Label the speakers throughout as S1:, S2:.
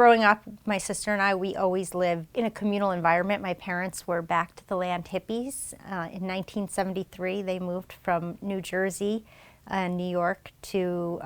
S1: growing up, my sister and I, we always lived in a communal environment. My parents were back to the land hippies. In 1973, they moved from New Jersey and New York to,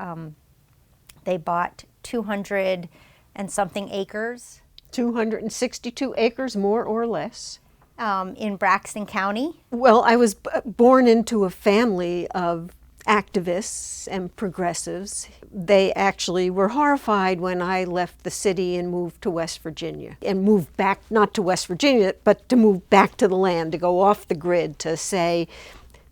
S1: they bought 200 and something acres.
S2: 262 acres, more or less.
S1: In Braxton County.
S2: Well, I was born into a family of activists and progressives. They actually were horrified when I left the city and moved to West Virginia. And moved back, not to West Virginia, but to move back to the land, to go off the grid, to say,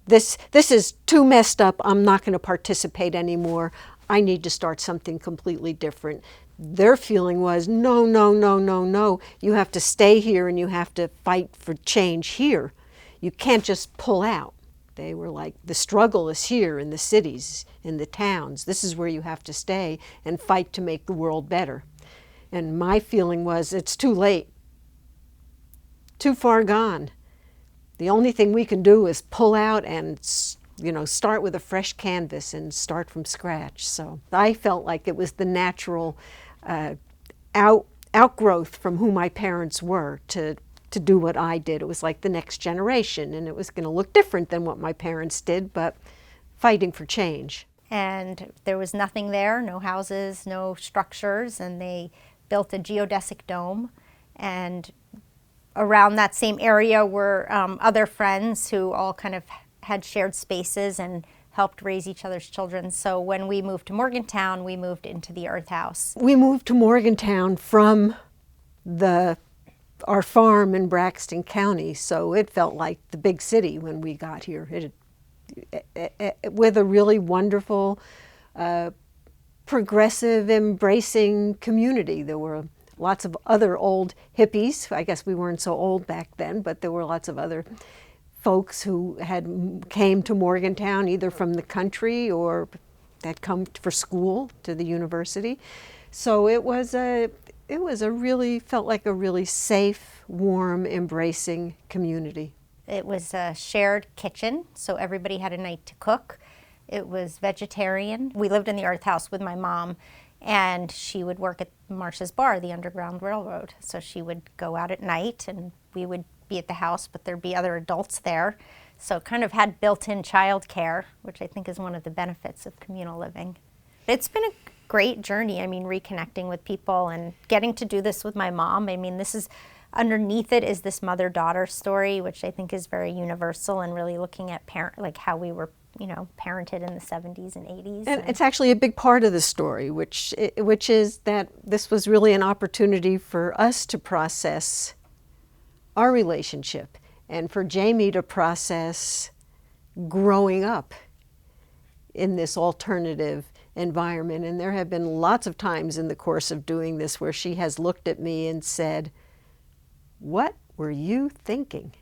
S2: this is too messed up, I'm not going to participate anymore. I need to start something completely different. Their feeling was, no, no, no, no, no. You have to stay here and you have to fight for change here. You can't just pull out. They were like, the struggle is here in the cities, in the towns. This is where you have to stay and fight to make the world better. And my feeling was, it's too late. Too far gone. The only thing we can do is pull out and, start with a fresh canvas and start from scratch. So I felt like it was the natural outgrowth from who my parents were to do what I did. It was like the next generation, and it was going to look different than what my parents did, but fighting for change.
S1: And there was nothing there, no houses, no structures, and they built a geodesic dome. And around that same area were other friends who all kind of had shared spaces and helped raise each other's children. So when we moved to Morgantown, we moved into the Earth House.
S2: We moved to Morgantown from our farm in Braxton County, so it felt like the big city when we got here. With a really wonderful, progressive, embracing community. There were lots of other old hippies. I guess we weren't so old back then, but there were lots of other folks who came to Morgantown either from the country or had come for school to the university. So it felt like a really safe, warm, embracing community.
S1: It was a shared kitchen, so everybody had a night to cook. It was vegetarian. We lived in the Earth House with my mom, and she would work at Marsha's bar, the Underground Railroad. So she would go out at night, and we would be at the house, but there'd be other adults there. So it kind of had built-in childcare, which I think is one of the benefits of communal living. It's been a great journey. I mean, reconnecting with people and getting to do this with my mom. I mean, underneath it is this mother-daughter story, which I think is very universal, and really looking at how we were, parented in the 70s and 80s.
S2: And it's actually a big part of the story, which is that this was really an opportunity for us to process our relationship and for Jamie to process growing up in this alternative environment. And there have been lots of times in the course of doing this where she has looked at me and said, "What were you thinking?"